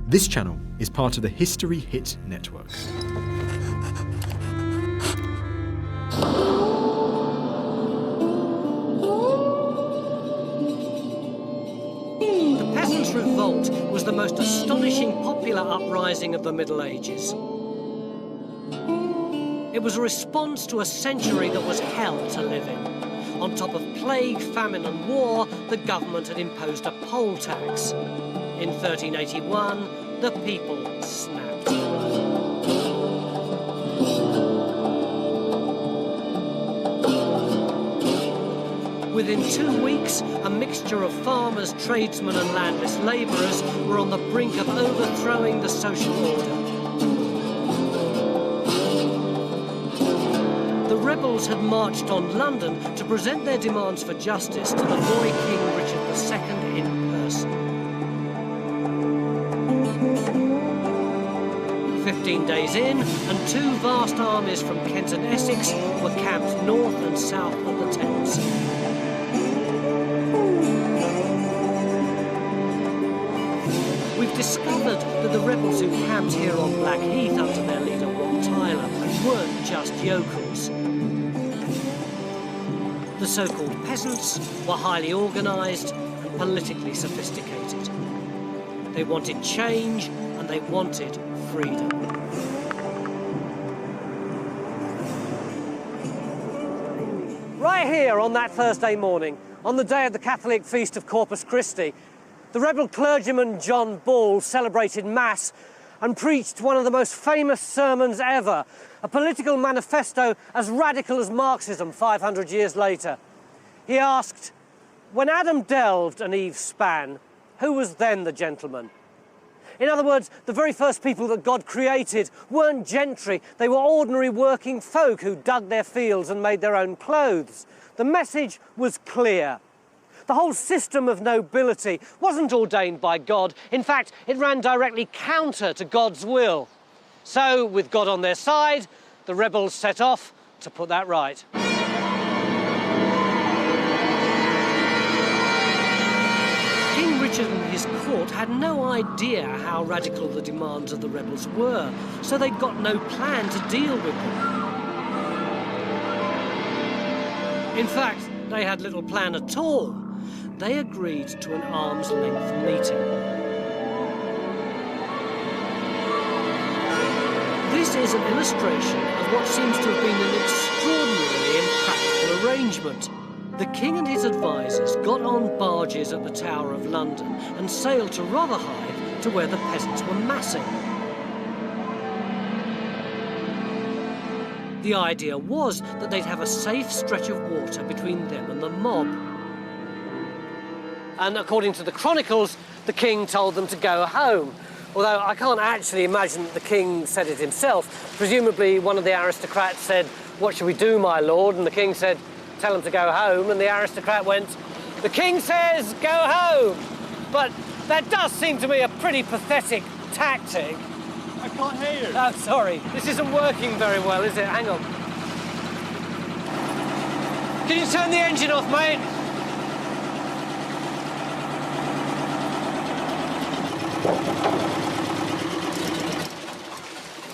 This channel is part of the History Hit network. The Peasants Revolt was the most astonishing popular uprising of the Middle Ages. It was a response to a century that was hell to live in. On top of plague, famine and war, the government had imposed a poll tax. In 1381, the people snapped. Within 2 weeks, a mixture of farmers, tradesmen and landless labourers were on the brink of overthrowing the social order. The rebels had marched on London to present their demands for justice to the boy King Richard II in person. 15 days in, and 2 vast armies from Kent and Essex were camped north and south of the Thames. We've discovered that the rebels who camped here on Blackheath under their leader Wat Tyler weren't just yokels. The so-called peasants were highly organised and politically sophisticated. They wanted change and they wanted freedom. Right here on that Thursday morning, on the day of the Catholic feast of Corpus Christi, the rebel clergyman John Ball celebrated Mass and preached one of the most famous sermons ever, a political manifesto as radical as Marxism 500 years later. He asked, when Adam delved and Eve span, who was then the gentleman? In other words, the very first people that God created weren't gentry, they were ordinary working folk who dug their fields and made their own clothes. The message was clear. The whole system of nobility wasn't ordained by God. In fact, it ran directly counter to God's will. So, with God on their side, the rebels set off to put that right. King Richard and his court had no idea how radical the demands of the rebels were, so they'd got no plan to deal with them. In fact, they had little plan at all. They agreed to an arm's-length meeting. This is an illustration of what seems to have been an extraordinarily impractical arrangement. The king and his advisers got on barges at the Tower of London and sailed to Rotherhithe, to where the peasants were massing. The idea was that they'd have a safe stretch of water between them and the mob. And according to the Chronicles, the king told them to go home. Although I can't actually imagine that the king said it himself. Presumably one of the aristocrats said, "What shall we do, my lord?" And the king said, "Tell him to go home." And the aristocrat went, "The king says go home." But that does seem to me a pretty pathetic tactic. I can't hear you. Oh, sorry. This isn't working very well, is it? Hang on. Can you turn the engine off, mate?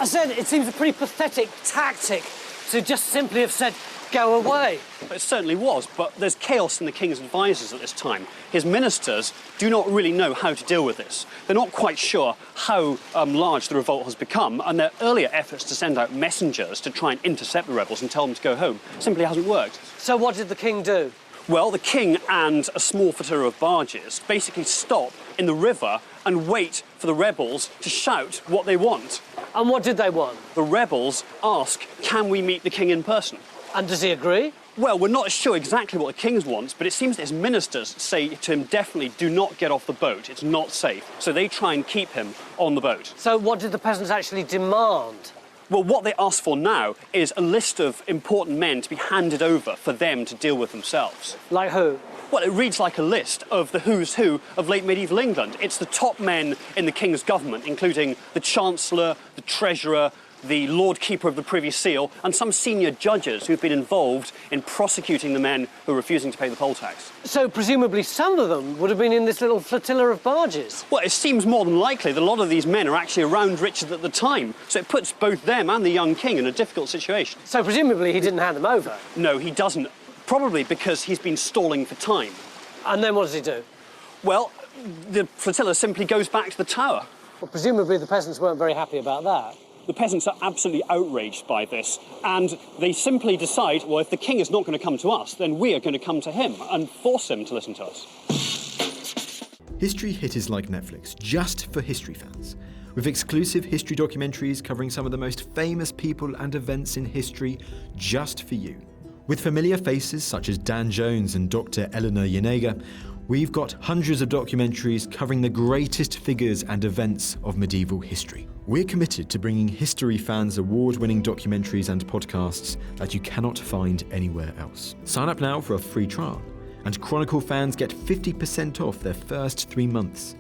I said it seems a pretty pathetic tactic to just simply have said, go away. It certainly was, but there's chaos in the king's advisers at this time. His ministers do not really know how to deal with this. They're not quite sure how large the revolt has become, and their earlier efforts to send out messengers to try and intercept the rebels and tell them to go home simply hasn't worked. So what did the king do? Well, the king and a small flotilla of barges basically stop in the river and wait for the rebels to shout what they want. And what did they want? The rebels ask, can we meet the king in person? And does he agree? Well, we're not sure exactly what the king wants, but it seems that his ministers say to him, definitely do not get off the boat, it's not safe. So they try and keep him on the boat. So what did the peasants actually demand? Well, what they ask for now is a list of important men to be handed over for them to deal with themselves. Like who? Well, it reads like a list of the who's who of late medieval England. It's the top men in the king's government, including the chancellor, the treasurer, the Lord Keeper of the Privy Seal, and some senior judges who've been involved in prosecuting the men who are refusing to pay the poll tax. So presumably some of them would have been in this little flotilla of barges? Well, it seems more than likely that a lot of these men are actually around Richard at the time, so it puts both them and the young king in a difficult situation. So presumably he didn't hand them over? No, he doesn't, probably because he's been stalling for time. And then what does he do? Well, the flotilla simply goes back to the tower. Well, presumably the peasants weren't very happy about that. The peasants are absolutely outraged by this, and they simply decide, well, if the king is not going to come to us, then we are going to come to him and force him to listen to us. History Hit is like Netflix, just for history fans, with exclusive history documentaries covering some of the most famous people and events in history just for you. With familiar faces such as Dan Jones and Dr. Eleanor Yanega, we've got hundreds of documentaries covering the greatest figures and events of medieval history. We're committed to bringing history fans award-winning documentaries and podcasts that you cannot find anywhere else. Sign up now for a free trial, and Chronicle fans get 50% off their first 3 months.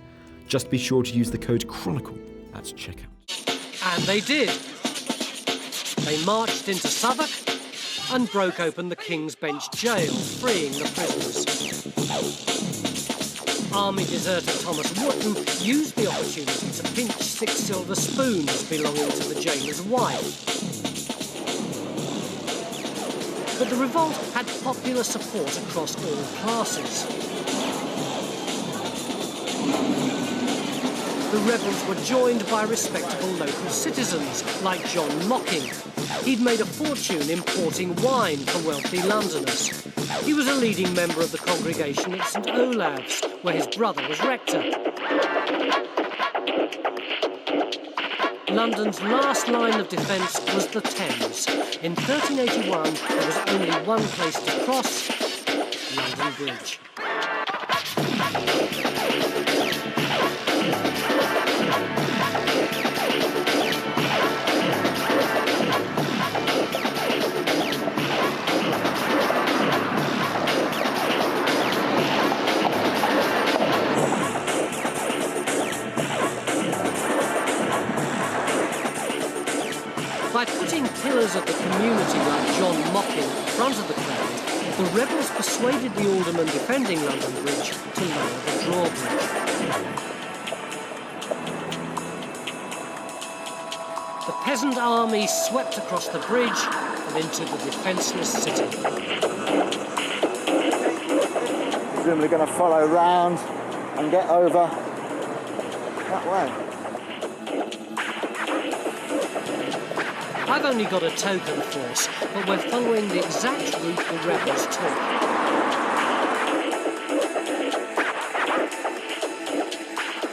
Just be sure to use the code Chronicle at checkout. And they did. They marched into Southwark and broke open the King's Bench jail, freeing the prisoners. Army deserter Thomas Wotton used the opportunity to pinch 6 silver spoons belonging to the jailer's wife. But the revolt had popular support across all classes. The rebels were joined by respectable local citizens like John Mocking. He'd made a fortune importing wine for wealthy Londoners. He was a leading member of the congregation at St Olave's, where his brother was rector. London's last line of defence was the Thames. In 1381, there was only one place to cross: London Bridge. By putting pillars of the community like John Mocking in front of the crowd, the rebels persuaded the aldermen defending London Bridge to lower the drawbridge. The peasant army swept across the bridge and into the defenceless city. Presumably going to follow round and get over that way. I've only got a token force, but we're following the exact route the rebels took.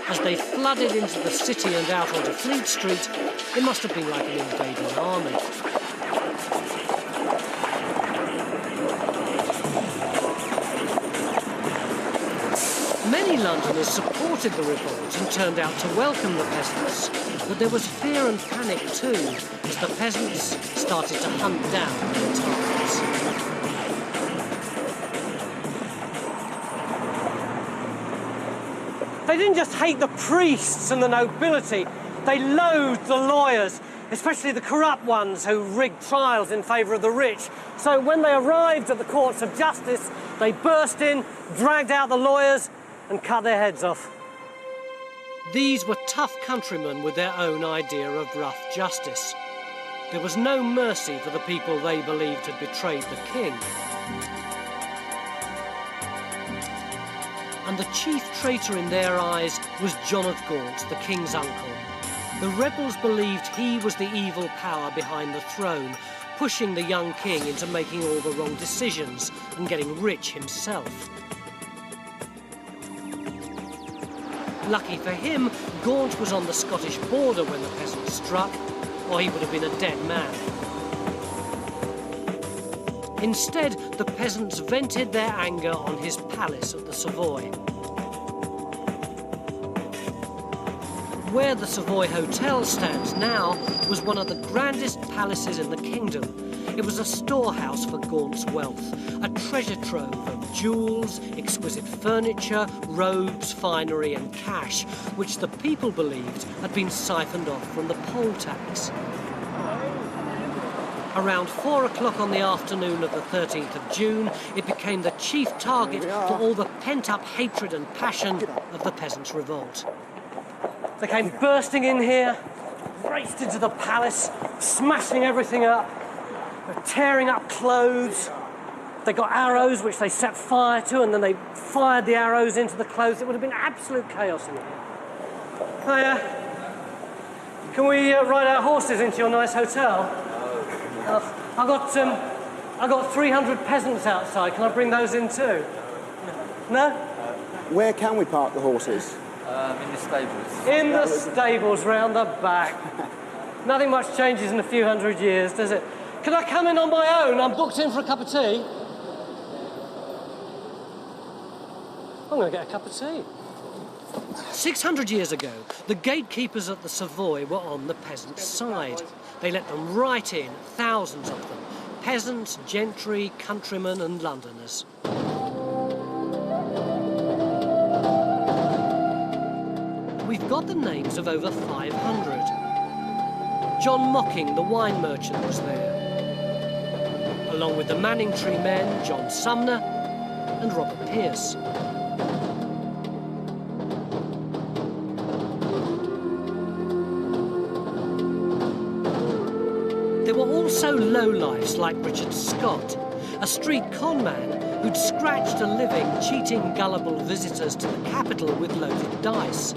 As they flooded into the city and out onto Fleet Street, it must have been like an invading army. Many Londoners supported the revolt and turned out to welcome the peasants, but there was fear and panic too, as the peasants started to hunt down their targets. They didn't just hate the priests and the nobility, they loathed the lawyers, especially the corrupt ones who rigged trials in favour of the rich. So when they arrived at the courts of justice, they burst in, dragged out the lawyers and cut their heads off. These were tough countrymen with their own idea of rough justice. There was no mercy for the people they believed had betrayed the king. And the chief traitor in their eyes was John of Gaunt, the king's uncle. The rebels believed he was the evil power behind the throne, pushing the young king into making all the wrong decisions and getting rich himself. Lucky for him, Gaunt was on the Scottish border when the peasants struck, or he would have been a dead man. Instead, the peasants vented their anger on his palace at the Savoy. Where the Savoy Hotel stands now was one of the grandest palaces in the kingdom. It was a storehouse for Gaunt's wealth, a treasure trove of jewels, exquisite furniture, robes, finery and cash, which the people believed had been siphoned off from the poll tax. Around 4 o'clock on the afternoon of the 13th of June, it became the chief target for all the pent-up hatred and passion of the Peasants' Revolt. They came bursting in here, raced into the palace, smashing everything up, tearing up clothes. They got arrows which they set fire to, and then they fired the arrows into the clothes. It would have been absolute chaos in here. Hiya. Can we ride our horses into your nice hotel? I got 300 peasants outside. Can I bring those in too? No? Where can we park the horses? In the stables. In the stables round the back. Nothing much changes in a few hundred years, does it? Can I come in on my own? I'm booked in for a cup of tea. I'm going to get a cup of tea. 600 years ago, the gatekeepers at the Savoy were on the peasants' side. They let them right in, thousands of them. Peasants, gentry, countrymen and Londoners. We've got the names of over 500. John Mocking, the wine merchant, was there, along with the Manningtree men, John Sumner and Robert Pierce. There were also lowlifes like Richard Scott, a street con man who'd scratched a living cheating gullible visitors to the capital with loaded dice.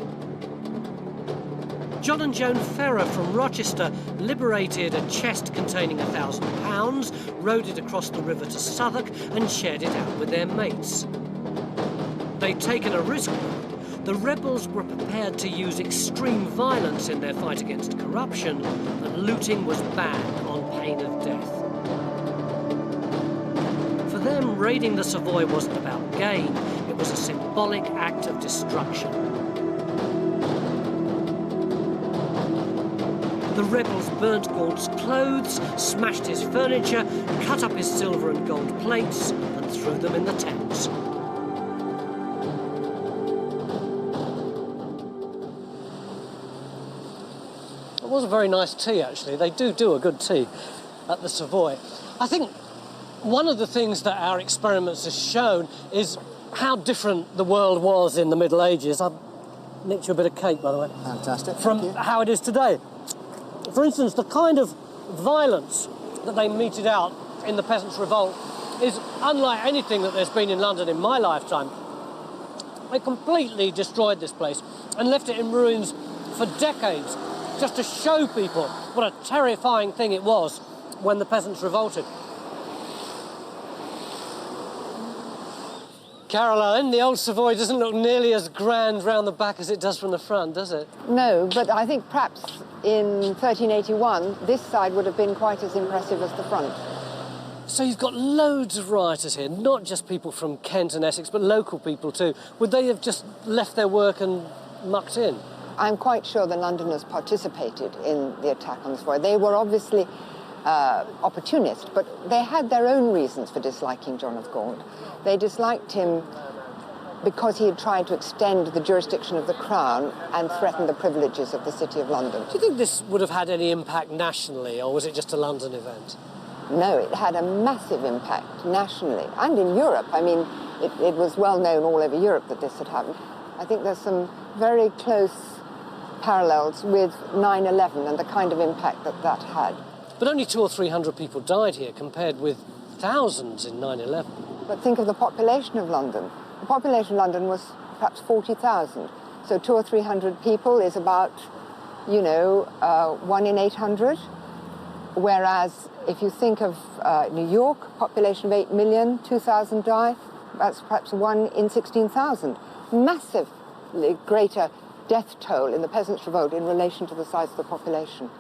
John and Joan Ferrer from Rochester liberated a chest containing £1,000, rowed it across the river to Southwark and shared it out with their mates. They'd taken a risk. The rebels were prepared to use extreme violence in their fight against corruption, and looting was banned on pain of death. For them, raiding the Savoy wasn't about gain, it was a symbolic act of destruction. The rebels burnt Gaunt's clothes, smashed his furniture, cut up his silver and gold plates, and threw them in the Thames. It was a very nice tea, actually. They do a good tea at the Savoy. I think one of the things that our experiments have shown is how different the world was in the Middle Ages. I've nicked you a bit of cake, by the way. Fantastic. From how it is today. For instance, the kind of violence that they meted out in the Peasants' Revolt is unlike anything that there's been in London in my lifetime. They completely destroyed this place and left it in ruins for decades, just to show people what a terrifying thing it was when the peasants revolted. Caroline, the old Savoy doesn't look nearly as grand round the back as it does from the front, does it? No, but I think perhaps in 1381, this side would have been quite as impressive as the front. So you've got loads of rioters here, not just people from Kent and Essex, but local people too. Would they have just left their work and mucked in? I'm quite sure the Londoners participated in the attack on the Savoy. They were obviously opportunists, but they had their own reasons for disliking John of Gaunt. They disliked him because he had tried to extend the jurisdiction of the Crown and threaten the privileges of the City of London. Do you think this would have had any impact nationally, or was it just a London event? No, it had a massive impact nationally and in Europe. I mean, it was well known all over Europe that this had happened. I think there's some very close parallels with 9/11 and the kind of impact that that had. But only 200 or 300 people died here, compared with thousands in 9/11. But think of the population of London. The population of London was perhaps 40,000. So 200 or 300 people is about, 1 in 800. Whereas if you think of New York, population of 8 million, 2,000 die, that's perhaps 1 in 16,000. Massively greater death toll in the Peasants' Revolt in relation to the size of the population.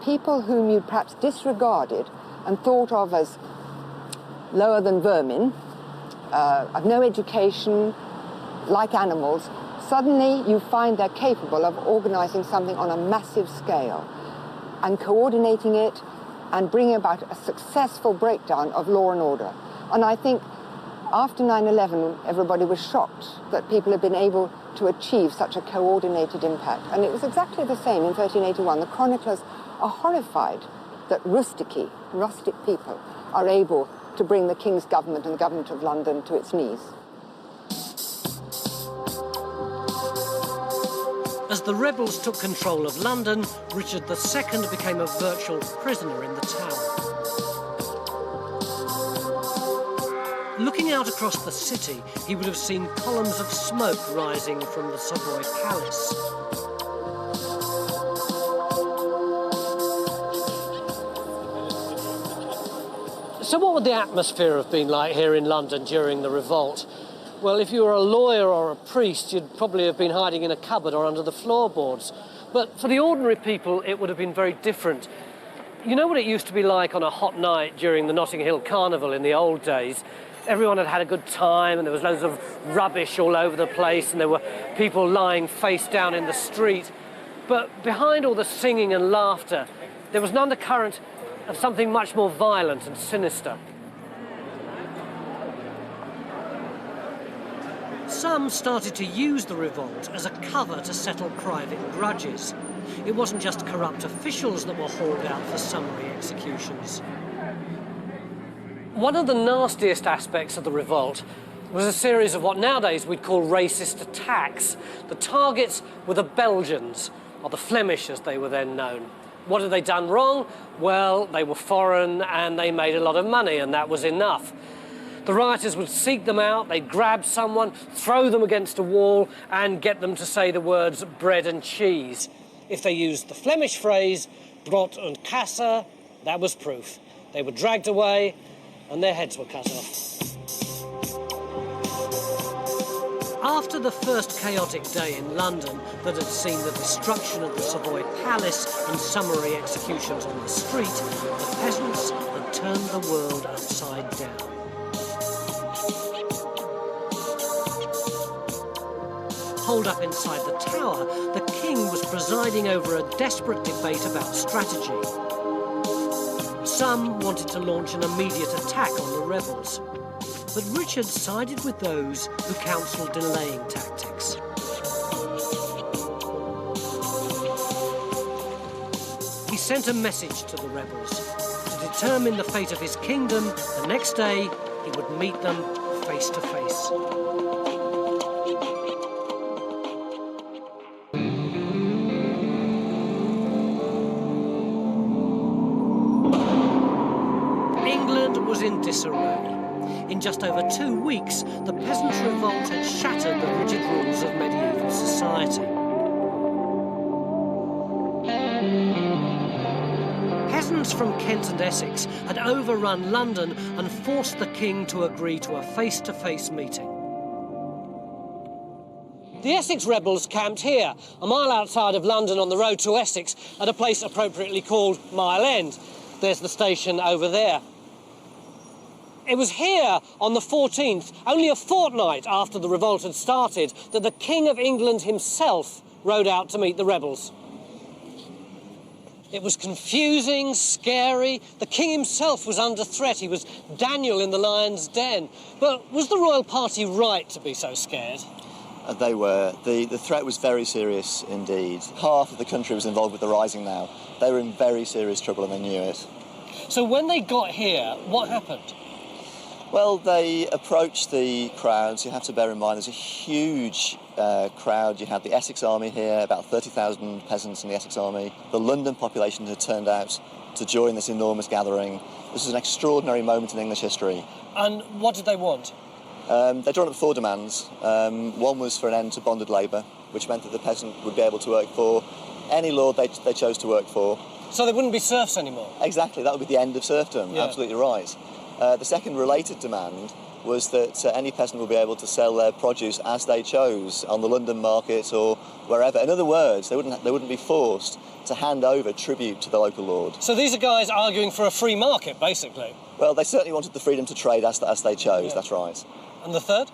People whom you perhaps disregarded and thought of as lower than vermin, of no education, like animals, suddenly you find they're capable of organising something on a massive scale and coordinating it and bringing about a successful breakdown of law and order. And I think after 9/11, everybody was shocked that people had been able to achieve such a coordinated impact. And it was exactly the same in 1381. The chroniclers are horrified that rustic people are able to bring the King's government and the government of London to its knees. As the rebels took control of London, Richard II became a virtual prisoner in the Tower. Looking out across the city, he would have seen columns of smoke rising from the Savoy Palace. So what would the atmosphere have been like here in London during the revolt? Well, if you were a lawyer or a priest, you'd probably have been hiding in a cupboard or under the floorboards. But for the ordinary people, it would have been very different. You know what it used to be like on a hot night during the Notting Hill Carnival in the old days? Everyone had had a good time and there was loads of rubbish all over the place and there were people lying face down in the street. But behind all the singing and laughter, there was an undercurrent of something much more violent and sinister. Some started to use the revolt as a cover to settle private grudges. It wasn't just corrupt officials that were hauled out for summary executions. One of the nastiest aspects of the revolt was a series of what nowadays we'd call racist attacks. The targets were the Belgians, or the Flemish as they were then known. What had they done wrong? Well, they were foreign and they made a lot of money, and that was enough. The rioters would seek them out, they'd grab someone, throw them against a wall and get them to say the words bread and cheese. If they used the Flemish phrase brood en kasse, that was proof. They were dragged away and their heads were cut off. After the first chaotic day in London that had seen the destruction of the Savoy Palace and summary executions on the street, the peasants had turned the world upside down. Holed up inside the Tower, the King was presiding over a desperate debate about strategy. Some wanted to launch an immediate attack on the rebels, but Richard sided with those who counselled delaying tactics. He sent a message to the rebels. To determine the fate of his kingdom, the next day he would meet them face to face. In disarray. In just over 2 weeks, the Peasants Revolt had shattered the rigid rules of medieval society. Peasants from Kent and Essex had overrun London and forced the King to agree to a face-to-face meeting. The Essex rebels camped here, a mile outside of London on the road to Essex, at a place appropriately called Mile End. There's the station over there. It was here on the 14th, only a fortnight after the revolt had started, that the King of England himself rode out to meet the rebels. It was confusing, scary. The King himself was under threat. He was Daniel in the lion's den. But was the royal party right to be so scared? They were. The threat was very serious indeed. Half of the country was involved with the rising now. They were in very serious trouble and they knew it. So when they got here, what happened? Well, they approached the crowds. You have to bear in mind there's a huge crowd. You had the Essex Army here, about 30,000 peasants in the Essex Army. The London population had turned out to join this enormous gathering. This was an extraordinary moment in English history. And what did they want? They drawn up 4 demands. One was for an end to bonded labour, which meant that the peasant would be able to work for any lord they chose to work for. So they wouldn't be serfs anymore? Exactly, that would be the end of serfdom, yeah. Absolutely right. The second related demand was that any peasant would be able to sell their produce as they chose on the London market or wherever. In other words, they wouldn't be forced to hand over tribute to the local lord. So these are guys arguing for a free market, basically? Well, they certainly wanted the freedom to trade as they chose, yeah. That's right. And the third?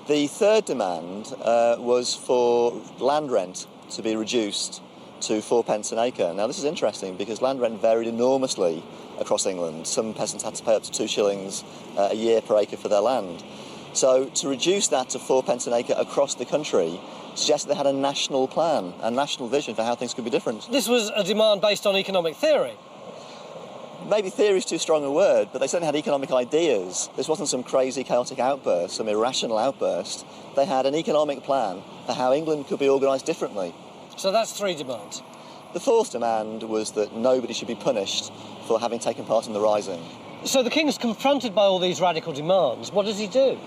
The third demand was for land rent to be reduced to 4p an acre. Now, this is interesting because land rent varied enormously across England. Some peasants had to pay up to 2 shillings a year per acre for their land. So to reduce that to 4p an acre across the country suggested they had a national plan, a national vision for how things could be different. This was a demand based on economic theory? maybe theory is too strong a word, but they certainly had economic ideas. This wasn't some crazy, chaotic outburst, some irrational outburst. They had an economic plan for how England could be organised differently. So that's 3 demands. The fourth demand was that nobody should be punished for having taken part in the rising. So the king's confronted by all these radical demands. What does he do?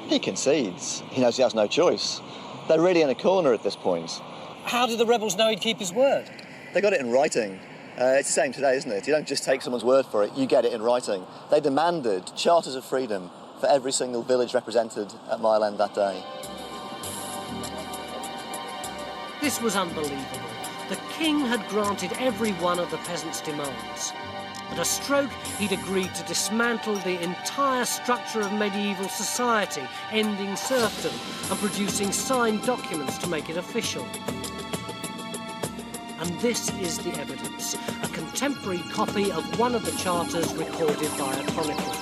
He concedes. He knows he has no choice. They're really in a corner at this point. How did the rebels know he'd keep his word? They got it in writing. It's the same today, isn't it? You don't just take someone's word for it, you get it in writing. They demanded charters of freedom for every single village represented at Mile End that day. This was unbelievable. The king had granted every one of the peasants' demands. At a stroke, he'd agreed to dismantle the entire structure of medieval society, ending serfdom and producing signed documents to make it official. And this is the evidence, a contemporary copy of one of the charters recorded by a chronicle.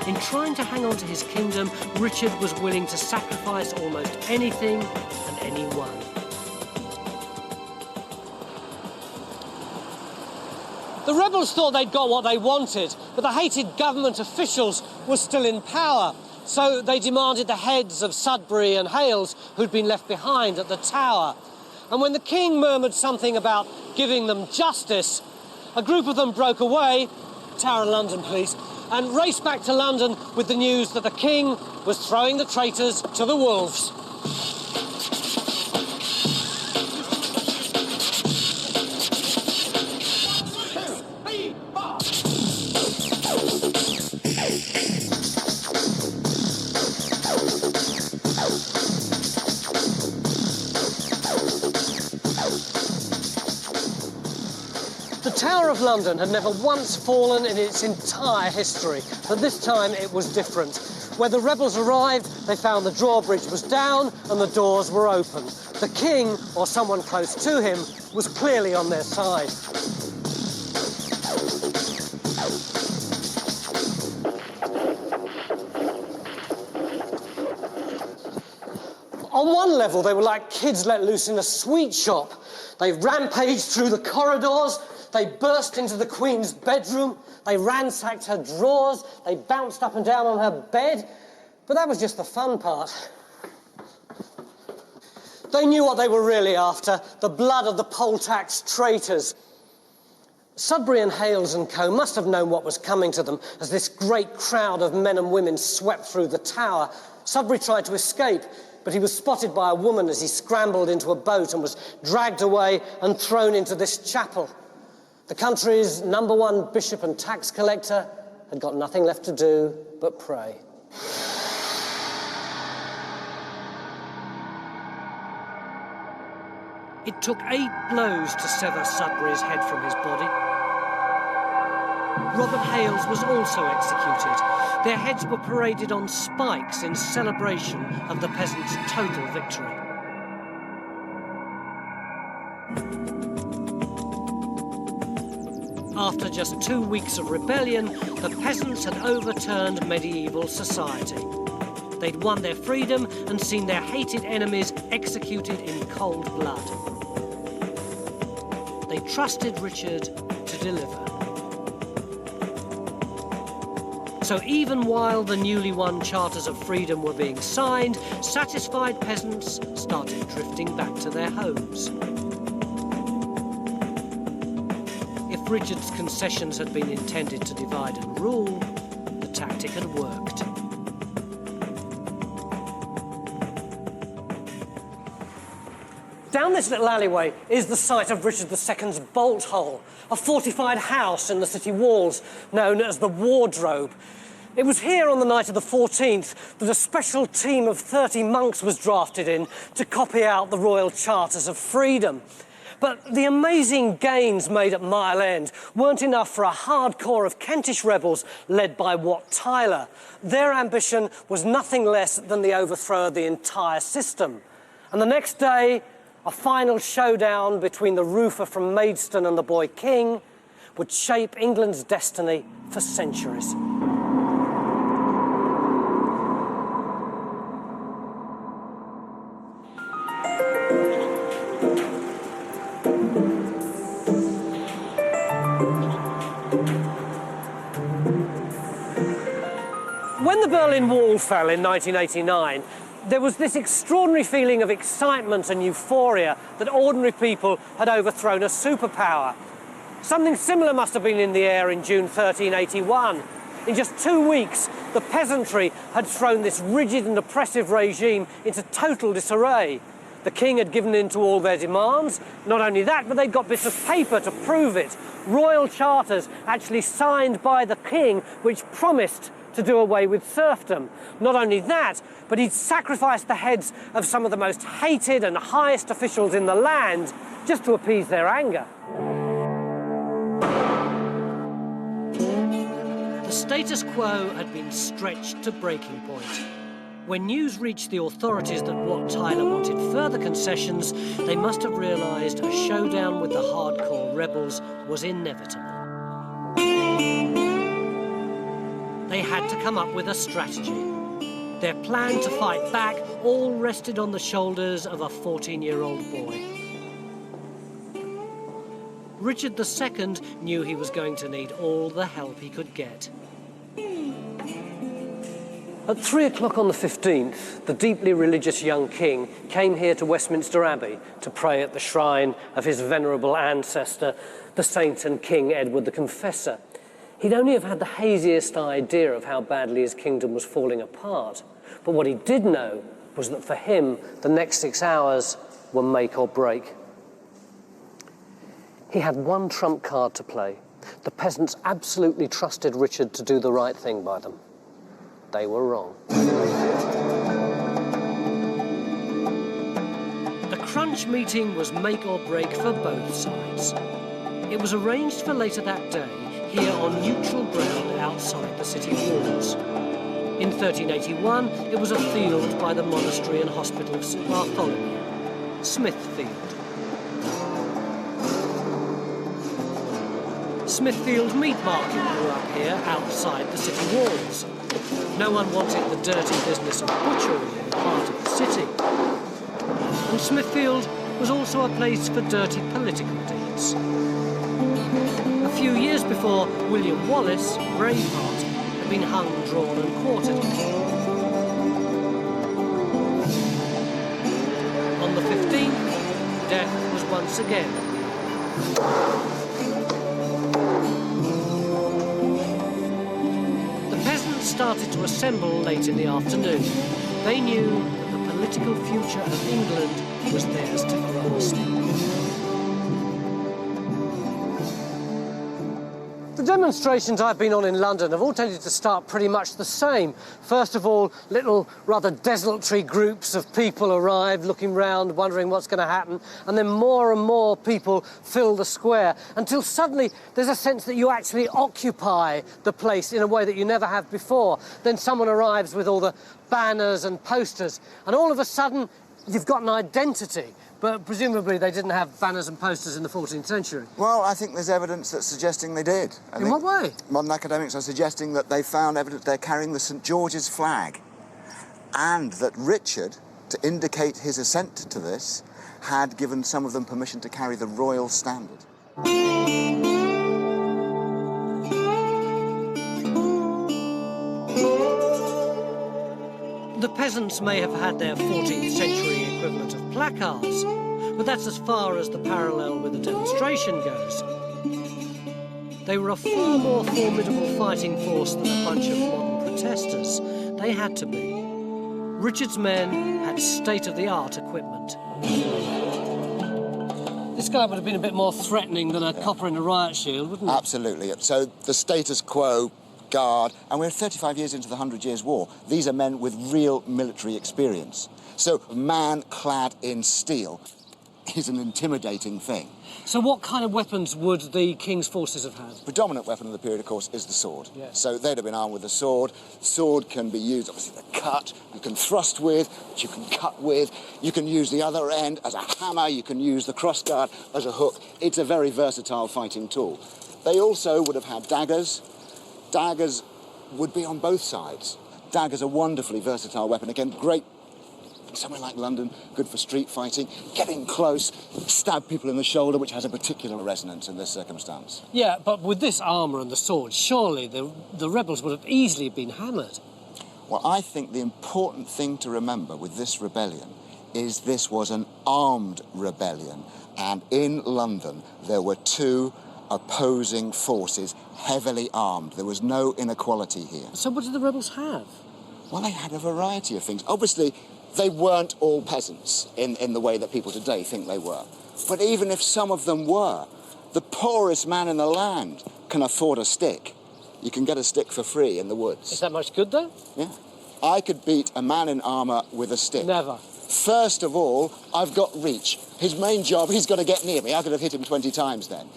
In trying to hang on to his kingdom, Richard was willing to sacrifice almost anything and anyone. The rebels thought they'd got what they wanted, but the hated government officials were still in power. So they demanded the heads of Sudbury and Hales who'd been left behind at the Tower. And when the king murmured something about giving them justice, a group of them broke away, Tower of London please, and raced back to London with the news that the king was throwing the traitors to the wolves. The Tower of London had never once fallen in its entire history, but this time it was different. When the rebels arrived, they found the drawbridge was down and the doors were open. The king, or someone close to him, was clearly on their side. On one level, they were like kids let loose in a sweet shop. They rampaged through the corridors, they burst into the Queen's bedroom, they ransacked her drawers, they bounced up and down on her bed. But that was just the fun part. They knew what they were really after, the blood of the poll tax traitors. Sudbury and Hales and co. must have known what was coming to them as this great crowd of men and women swept through the Tower. Sudbury tried to escape, but he was spotted by a woman as he scrambled into a boat and was dragged away and thrown into this chapel. The country's #1 bishop and tax collector had got nothing left to do but pray. It took 8 blows to sever Sudbury's head from his body. Robert Hales was also executed. Their heads were paraded on spikes in celebration of the peasants' total victory. After just 2 weeks of rebellion, the peasants had overturned medieval society. They'd won their freedom and seen their hated enemies executed in cold blood. They trusted Richard to deliver. So even while the newly won charters of freedom were being signed, satisfied peasants started drifting back to their homes. If Richard's concessions had been intended to divide and rule, the tactic had worked. Down this little alleyway is the site of Richard II's bolt hole, a fortified house in the city walls known as the Wardrobe. It was here on the night of the 14th that a special team of 30 monks was drafted in to copy out the royal charters of freedom. But the amazing gains made at Mile End weren't enough for a hardcore of Kentish rebels led by Wat Tyler. Their ambition was nothing less than the overthrow of the entire system. And the next day, a final showdown between the roofer from Maidstone and the boy king would shape England's destiny for centuries. When the Berlin Wall fell in 1989, there was this extraordinary feeling of excitement and euphoria that ordinary people had overthrown a superpower. Something similar must have been in the air in June 1381. In just 2 weeks, the peasantry had thrown this rigid and oppressive regime into total disarray. The king had given in to all their demands. Not only that, but they'd got bits of paper to prove it. Royal charters actually signed by the king, which promised to do away with serfdom. Not only that, but he'd sacrificed the heads of some of the most hated and highest officials in the land just to appease their anger. The status quo had been stretched to breaking point. When news reached the authorities that Wat Tyler wanted further concessions, they must have realised a showdown with the hardcore rebels was inevitable. They had to come up with a strategy. Their plan to fight back all rested on the shoulders of a 14-year-old boy. Richard II knew he was going to need all the help he could get. At 3 o'clock on the 15th, the deeply religious young king came here to Westminster Abbey to pray at the shrine of his venerable ancestor, the Saint and King Edward the Confessor. He'd only have had the haziest idea of how badly his kingdom was falling apart. But what he did know was that for him, the next 6 hours were make or break. He had one trump card to play. The peasants absolutely trusted Richard to do the right thing by them. They were wrong. The crunch meeting was make or break for both sides. It was arranged for later that day, here on neutral ground outside the city walls. In 1381, it was a field by the monastery and hospital of St Bartholomew, Smithfield. Smithfield Meat Market grew up here outside the city walls. No one wanted the dirty business of butchery in part of the city. And Smithfield was also a place for dirty political deeds. A few years before, William Wallace, Braveheart, had been hung, drawn and quartered here. On the 15th, death was once again. Started to assemble late in the afternoon. They knew that the political future of England was theirs to grasp. The demonstrations I've been on in London have all tended to start pretty much the same. First of all, little rather desultory groups of people arrive, looking round, wondering what's going to happen, and then more and more people fill the square, until suddenly there's a sense that you actually occupy the place in a way that you never have before. Then someone arrives with all the banners and posters, and all of a sudden you've got an identity. But presumably they didn't have banners and posters in the 14th century. Well, I think there's evidence that's suggesting they did. In what way? Modern academics are suggesting that they found evidence they're carrying the St George's flag, and that Richard, to indicate his assent to this, had given some of them permission to carry the royal standard. The peasants may have had their 14th century equivalent of placards, but that's as far as the parallel with the demonstration goes. They were a far more formidable fighting force than a bunch of modern protesters. They had to be. Richard's men had state-of-the-art equipment. This guy would have been a bit more threatening than a copper in a riot shield, wouldn't he? Absolutely. So the status quo guard, and we're 35 years into the 100 Years' War. These are men with real military experience. So a man clad in steel is an intimidating thing. So what kind of weapons would the king's forces have had? The predominant weapon of the period, of course, is the sword. Yes. So they'd have been armed with the sword. Sword can be used, obviously, to cut. You can thrust with, you can cut with. You can use the other end as a hammer. You can use the crossguard as a hook. It's a very versatile fighting tool. They also would have had daggers. Daggers would be on both sides. Daggers are a wonderfully versatile weapon. Again, great, somewhere like London, good for street fighting. Get in close, stab people in the shoulder, which has a particular resonance in this circumstance. Yeah, but with this armour and the sword, surely the rebels would have easily been hammered. Well, I think the important thing to remember with this rebellion is this was an armed rebellion, and in London there were two opposing forces, heavily armed. There was no inequality here. So what did the rebels have? Well, they had a variety of things. Obviously, they weren't all peasants in the way that people today think they were. But even if some of them were, the poorest man in the land can afford a stick. You can get a stick for free in the woods. Is that much good, though? Yeah. I could beat a man in armour with a stick. Never. First of all, I've got reach. His main job, he's got to get near me. I could have hit him 20 times then.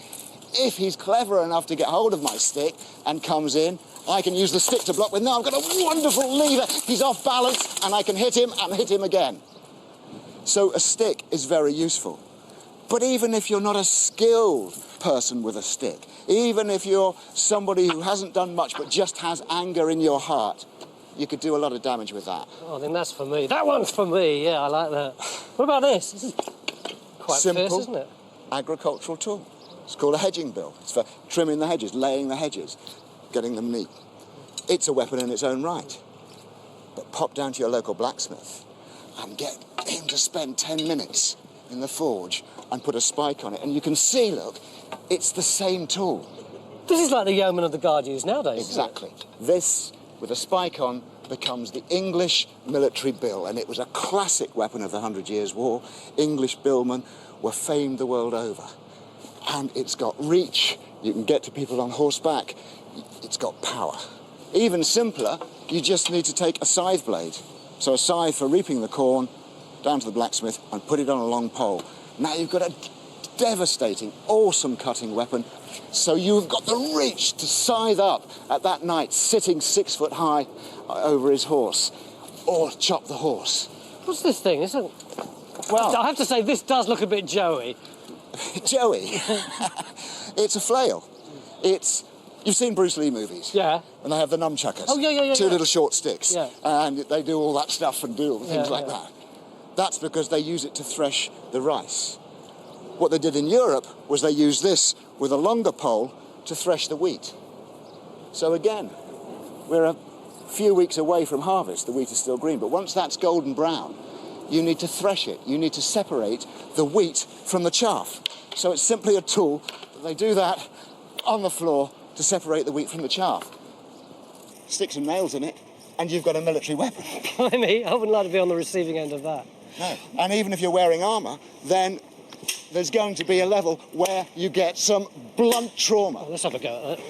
If he's clever enough to get hold of my stick and comes in, I can use the stick to block with. Now I've got a wonderful lever. He's off balance and I can hit him and hit him again. So a stick is very useful. But even if you're not a skilled person with a stick, even if you're somebody who hasn't done much but just has anger in your heart, you could do a lot of damage with that. Oh, then that's for me. That one's for me. Yeah, I like that. What about this? This is quite Simple, fierce, isn't it? agricultural tool. It's called a hedging bill. It's for trimming the hedges, laying the hedges, getting them neat. It's a weapon in its own right. But pop down to your local blacksmith and get him to spend 10 minutes in the forge and put a spike on it. And you can see, look, it's the same tool. This is like the yeoman of the guard use nowadays. Exactly. This, with a spike on, becomes the English military bill, and it was a classic weapon of the 100 Years' War. English billmen were famed the world over. And it's got reach. You can get to people on horseback. It's got power. Even simpler, you just need to take a scythe blade. So a scythe for reaping the corn, down to the blacksmith, and put it on a long pole. Now you've got a devastating, awesome cutting weapon. So you've got the reach to scythe up at that knight sitting 6 foot high over his horse, or chop the horse. What's this thing? Well, I have to say, this does look a bit Joey. Joey, it's a flail. You've seen Bruce Lee movies. Yeah. And they have the nunchuckers. Oh, yeah. Two little short sticks. Yeah. And they do all that stuff and do things like that. That's because they use it to thresh the rice. What they did in Europe was they used this with a longer pole to thresh the wheat. So again, we're a few weeks away from harvest. The wheat is still green, but once that's golden brown, you need to thresh it. You need to separate the wheat from the chaff. So it's simply a tool. They do that on the floor to separate the wheat from the chaff. Stick some nails in it, and you've got a military weapon. Blimey, I wouldn't like to be on the receiving end of that. No. And even if you're wearing armour, then there's going to be a level where you get some blunt trauma. Oh, let's have a go at that.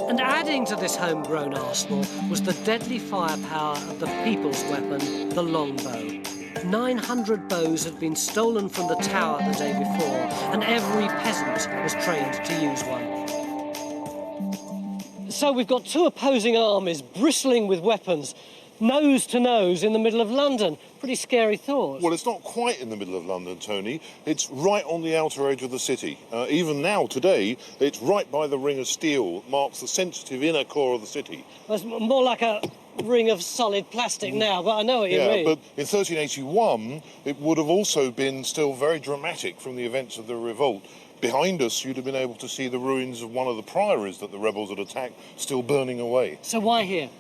And adding to this homegrown arsenal was the deadly firepower of the people's weapon, the longbow. 900 bows had been stolen from the tower the day before, and every peasant was trained to use one. So we've got two opposing armies bristling with weapons, nose to nose in the middle of London. Pretty scary thought. Well, it's not quite in the middle of London, Tony. It's right on the outer edge of the city. Even now, today, it's right by the ring of steel that marks the sensitive inner core of the city. Well, it's more like a ring of solid plastic now, but I know what you mean. Yeah, but in 1381, it would have also been still very dramatic from the events of the revolt. Behind us, you'd have been able to see the ruins of one of the priories that the rebels had attacked, still burning away. So why here?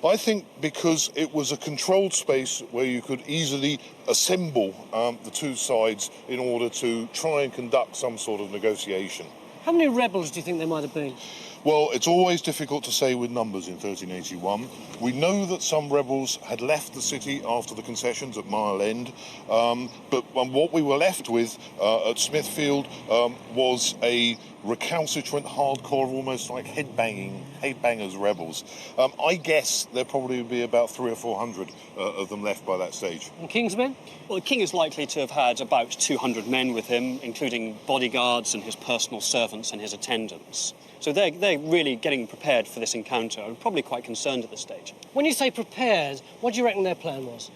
I think because it was a controlled space where you could easily assemble the two sides in order to try and conduct some sort of negotiation. How many rebels do you think there might have been? Well, it's always difficult to say with numbers in 1381. We know that some rebels had left the city after the concessions at Mile End, but what we were left with at Smithfield was a recalcitrant, hardcore, almost like headbangers rebels. I guess there probably would be about 300 or 400 of them left by that stage. And King's men? Well, the king is likely to have had about 200 men with him, including bodyguards and his personal servants and his attendants. So they're really getting prepared for this encounter and probably quite concerned at this stage. When you say prepared, what do you reckon their plan was?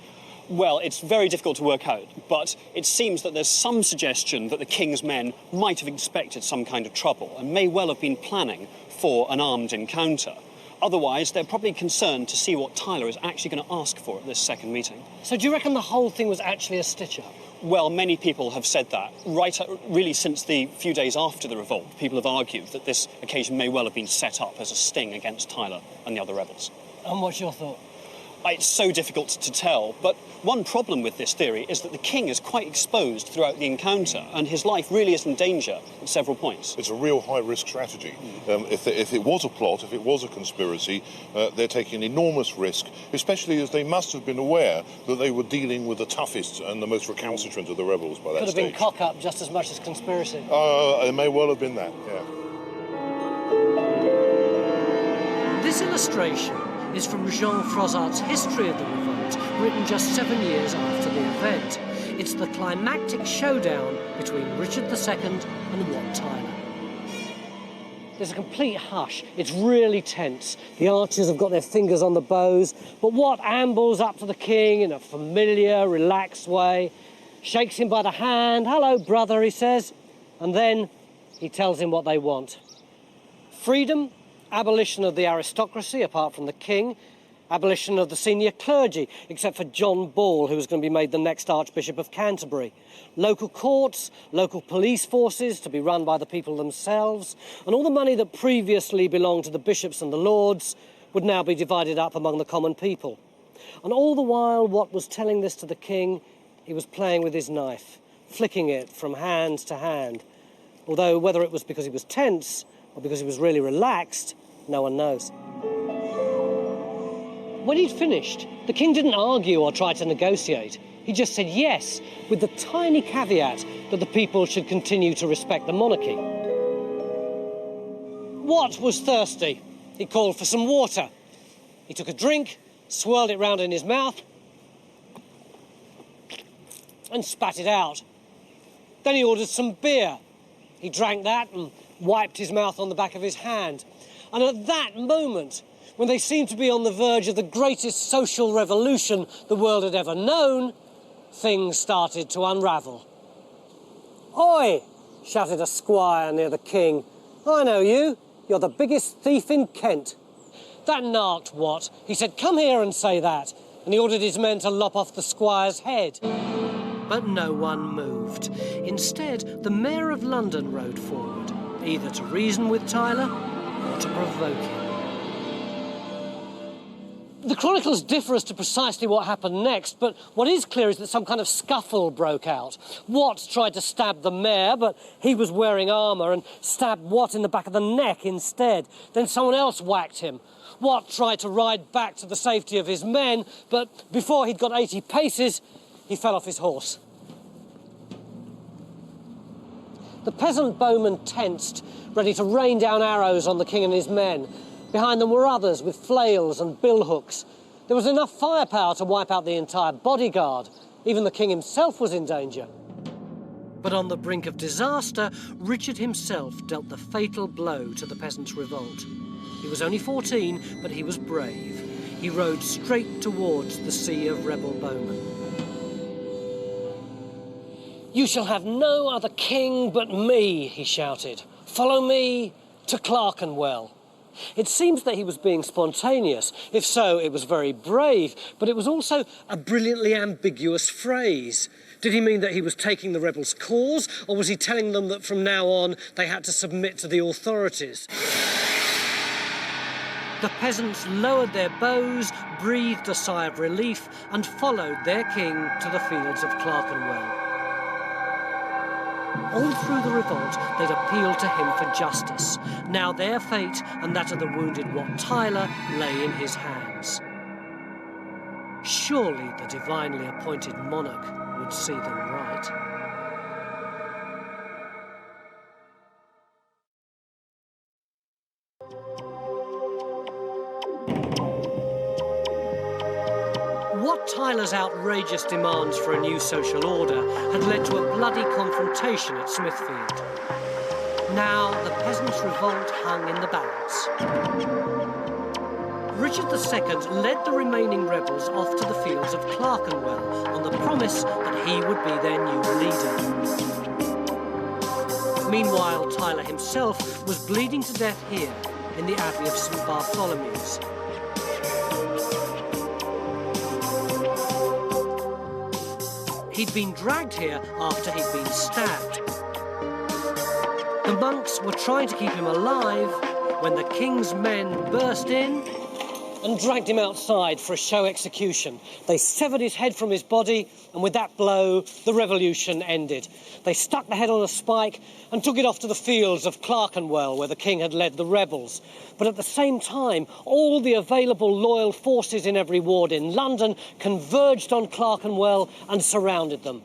Well, it's very difficult to work out, but it seems that there's some suggestion that the king's men might have expected some kind of trouble and may well have been planning for an armed encounter. Otherwise, they're probably concerned to see what Tyler is actually going to ask for at this second meeting. So do you reckon the whole thing was actually a stitch-up? Well, many people have said that. Really since the few days after the revolt, people have argued that this occasion may well have been set up as a sting against Tyler and the other rebels. And what's your thought? It's so difficult to tell, but one problem with this theory is that the king is quite exposed throughout the encounter, and his life really is in danger at several points. It's a real high-risk strategy. If it was a plot, if it was a conspiracy, they're taking an enormous risk, especially as they must have been aware that they were dealing with the toughest and the most recalcitrant of the rebels by that Could have stage. been cock-up just as much as conspiracy. It may well have been that, yeah. This illustration is from Jean Froissart's History of the Revolt, written just 7 years after the event. It's the climactic showdown between Richard II and Wat Tyler. There's a complete hush. It's really tense. The archers have got their fingers on the bows, but Wat ambles up to the king in a familiar, relaxed way, shakes him by the hand. "Hello, brother," he says, and then he tells him what they want. Freedom, abolition of the aristocracy, apart from the king, abolition of the senior clergy, except for John Ball, who was going to be made the next Archbishop of Canterbury, local courts, local police forces to be run by the people themselves, and all the money that previously belonged to the bishops and the lords would now be divided up among the common people. And all the while Wat was telling this to the king, he was playing with his knife, flicking it from hand to hand, although whether it was because he was tense or because he was really relaxed, no one knows. When he'd finished, the king didn't argue or try to negotiate. He just said yes, with the tiny caveat that the people should continue to respect the monarchy. Wat was thirsty. He called for some water. He took a drink, swirled it round in his mouth, and spat it out. Then he ordered some beer. He drank that and wiped his mouth on the back of his hand. And at that moment, when they seemed to be on the verge of the greatest social revolution the world had ever known, things started to unravel. "Oi!" shouted a squire near the king. "I know you. You're the biggest thief in Kent." That narked Wat. He said, "Come here and say that." And he ordered his men to lop off the squire's head. But no one moved. Instead, the Mayor of London rode forward, either to reason with Tyler or to provoke him. The chronicles differ as to precisely what happened next, but what is clear is that some kind of scuffle broke out. Wat tried to stab the mayor, but he was wearing armour and stabbed Wat in the back of the neck instead. Then someone else whacked him. Wat tried to ride back to the safety of his men, but before he'd got 80 paces, he fell off his horse. The peasant bowmen tensed, ready to rain down arrows on the king and his men. Behind them were others with flails and billhooks. There was enough firepower to wipe out the entire bodyguard. Even the king himself was in danger. But on the brink of disaster, Richard himself dealt the fatal blow to the Peasants Revolt. He was only 14, but he was brave. He rode straight towards the sea of rebel bowmen. "You shall have no other king but me," he shouted. "Follow me to Clerkenwell." It seems that he was being spontaneous. If so, it was very brave, but it was also a brilliantly ambiguous phrase. Did he mean that he was taking the rebels' cause, or was he telling them that from now on they had to submit to the authorities? The peasants lowered their bows, breathed a sigh of relief, and followed their king to the fields of Clerkenwell. All through the revolt, they'd appealed to him for justice. Now their fate and that of the wounded Wat Tyler lay in his hands. Surely the divinely appointed monarch would see them right. Wat Tyler's outrageous demands for a new social order had led to a bloody confrontation at Smithfield. Now the Peasants' Revolt hung in the balance. Richard II led the remaining rebels off to the fields of Clerkenwell on the promise that he would be their new leader. Meanwhile, Tyler himself was bleeding to death here, in the Abbey of St Bartholomew's. He'd been dragged here after he'd been stabbed. The monks were trying to keep him alive when the king's men burst in and dragged him outside for a show execution. They severed his head from his body, and with that blow, the revolution ended. They stuck the head on a spike and took it off to the fields of Clerkenwell, where the king had led the rebels. But at the same time, all the available loyal forces in every ward in London converged on Clerkenwell and surrounded them.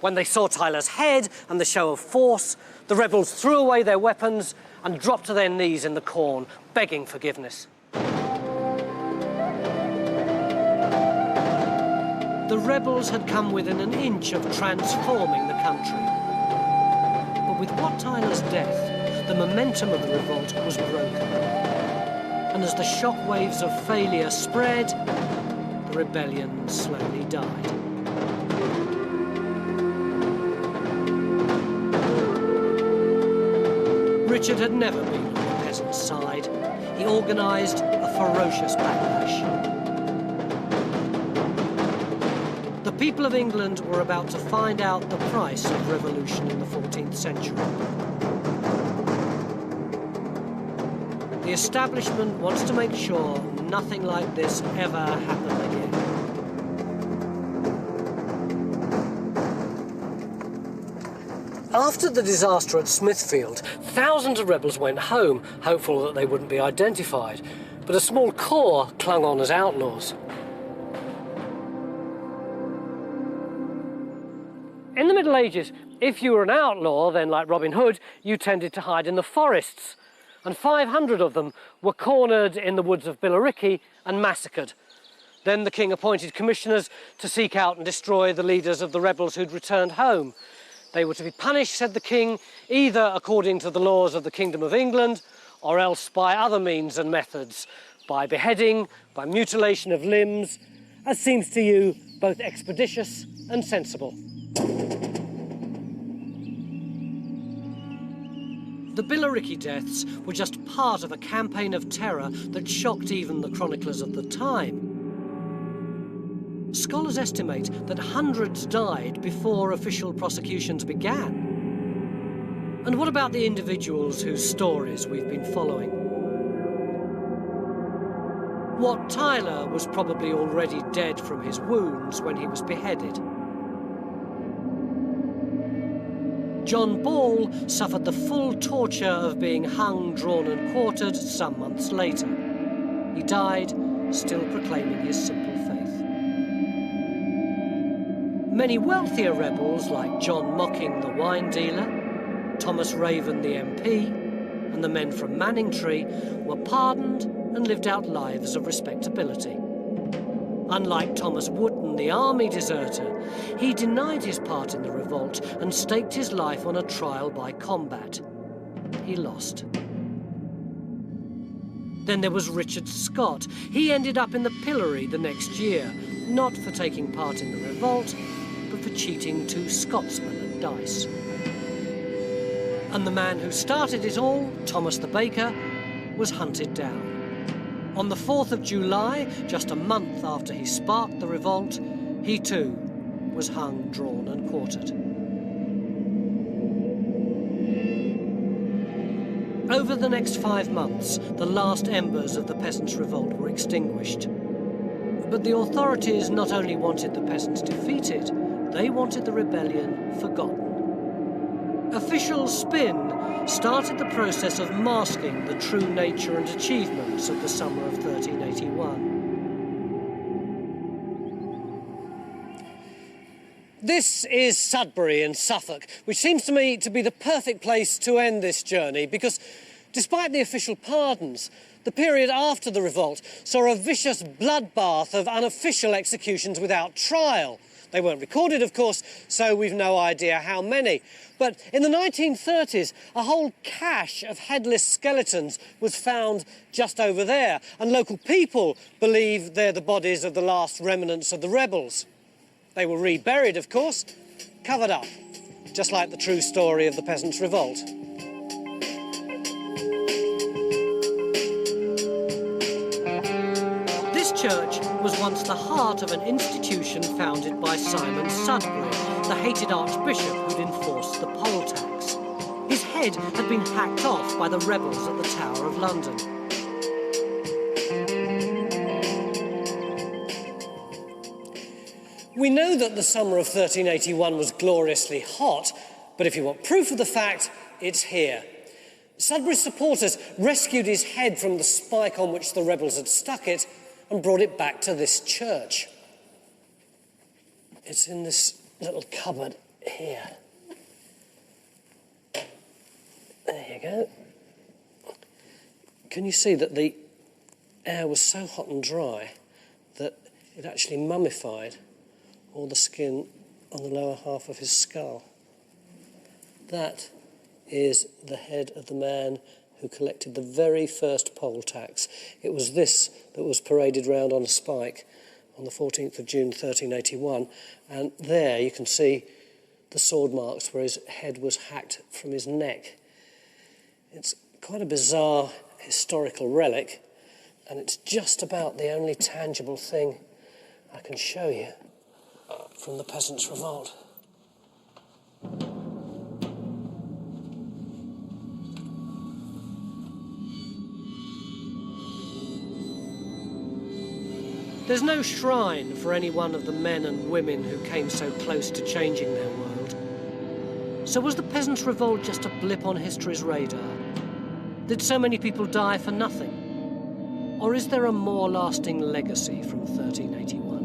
When they saw Tyler's head and the show of force, the rebels threw away their weapons and dropped to their knees in the corn, begging forgiveness. The rebels had come within an inch of transforming the country. But with Wat Tyler's death, the momentum of the revolt was broken. And as the shockwaves of failure spread, the rebellion slowly died. Richard had never been on the peasants' side. He organised a ferocious backlash. The people of England were about to find out the price of revolution in the 14th century. The establishment wants to make sure nothing like this ever happened again. After the disaster at Smithfield, thousands of rebels went home, hopeful that they wouldn't be identified. But a small corps clung on as outlaws. In the Middle Ages, if you were an outlaw, then like Robin Hood, you tended to hide in the forests. And 500 of them were cornered in the woods of Billericay and massacred. Then the king appointed commissioners to seek out and destroy the leaders of the rebels who'd returned home. They were to be punished, said the king, either according to the laws of the Kingdom of England, or else by other means and methods, by beheading, by mutilation of limbs, as seems to you both expeditious and sensible. The Billericay deaths were just part of a campaign of terror that shocked even the chroniclers of the time. Scholars estimate that hundreds died before official prosecutions began. And what about the individuals whose stories we've been following? Wat Tyler was probably already dead from his wounds when he was beheaded. John Ball suffered the full torture of being hung, drawn and quartered some months later. He died still proclaiming his simple faith. Many wealthier rebels like John Mocking the wine dealer, Thomas Raven the MP, and the men from Manningtree were pardoned and lived out lives of respectability. Unlike Thomas Wootton, the army deserter, he denied his part in the revolt and staked his life on a trial by combat. He lost. Then there was Richard Scott. He ended up in the pillory the next year, not for taking part in the revolt, but for cheating 2 Scotsmen at dice. And the man who started it all, Thomas the Baker, was hunted down. On the 4th of July, just a month after he sparked the revolt, he too was hung, drawn and quartered. Over the next 5 months, the last embers of the Peasants' Revolt were extinguished. But the authorities not only wanted the peasants defeated, they wanted the rebellion forgotten. Official spin started the process of masking the true nature and achievements of the summer of 1381. This is Sudbury in Suffolk, which seems to me to be the perfect place to end this journey because, despite the official pardons, the period after the revolt saw a vicious bloodbath of unofficial executions without trial. They weren't recorded, of course, so we've no idea how many. But in the 1930s, a whole cache of headless skeletons was found just over there, and local people believe they're the bodies of the last remnants of the rebels. They were reburied, of course, covered up, just like the true story of the Peasants' Revolt. was once the heart of an institution founded by Simon Sudbury, the hated archbishop who'd enforced the poll tax. His head had been hacked off by the rebels at the Tower of London. We know that the summer of 1381 was gloriously hot, but if you want proof of the fact, it's here. Sudbury's supporters rescued his head from the spike on which the rebels had stuck it and brought it back to this church. It's in this little cupboard here. There you go. Can you see that the air was so hot and dry that it actually mummified all the skin on the lower half of his skull? That is the head of the man who collected the very first poll tax. It was this that was paraded round on a spike on the 14th of June 1381, and there you can see the sword marks where his head was hacked from his neck. It's quite a bizarre historical relic, and it's just about the only tangible thing I can show you from the Peasants' Revolt. There's no shrine for any one of the men and women who came so close to changing their world. So was the Peasants' Revolt just a blip on history's radar? Did so many people die for nothing? Or is there a more lasting legacy from 1381?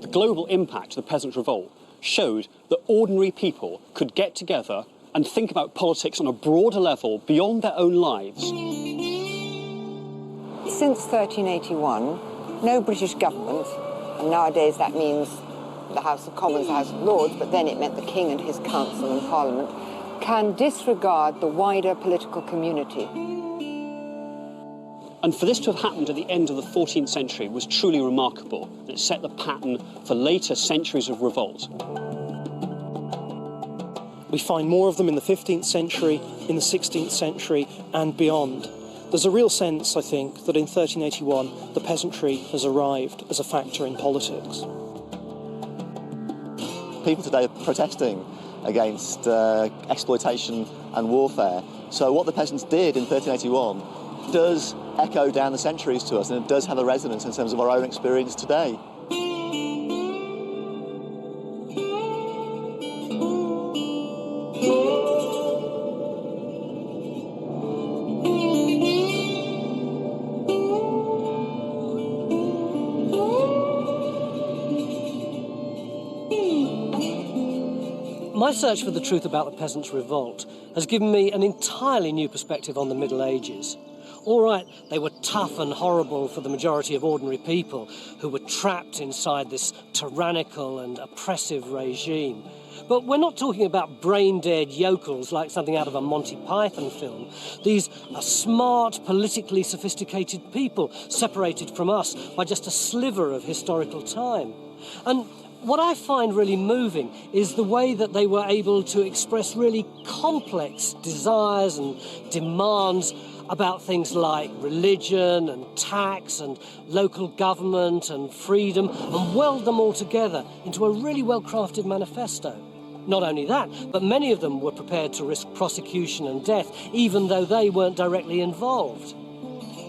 The global impact of the Peasants' Revolt showed that ordinary people could get together and think about politics on a broader level beyond their own lives. Since 1381, no British government, and nowadays that means the House of Commons, the House of Lords, but then it meant the King and his council and Parliament, can disregard the wider political community. And for this to have happened at the end of the 14th century was truly remarkable. It set the pattern for later centuries of revolt. We find more of them in the 15th century, in the 16th century and beyond. There's a real sense, I think, that in 1381 the peasantry has arrived as a factor in politics. People today are protesting against exploitation and warfare. So what the peasants did in 1381 does echo down the centuries to us, and it does have a resonance in terms of our own experience today. My search for the truth about the Peasants' Revolt has given me an entirely new perspective on the Middle Ages. All right, they were tough and horrible for the majority of ordinary people who were trapped inside this tyrannical and oppressive regime. But we're not talking about brain-dead yokels like something out of a Monty Python film. These are smart, politically sophisticated people separated from us by just a sliver of historical time. And what I find really moving is the way that they were able to express really complex desires and demands about things like religion and tax and local government and freedom, and weld them all together into a really well-crafted manifesto. Not only that, but many of them were prepared to risk prosecution and death, even though they weren't directly involved.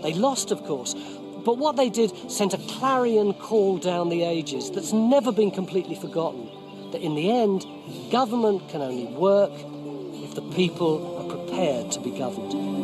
They lost, of course, but what they did sent a clarion call down the ages that's never been completely forgotten, that in the end, government can only work if the people are prepared to be governed.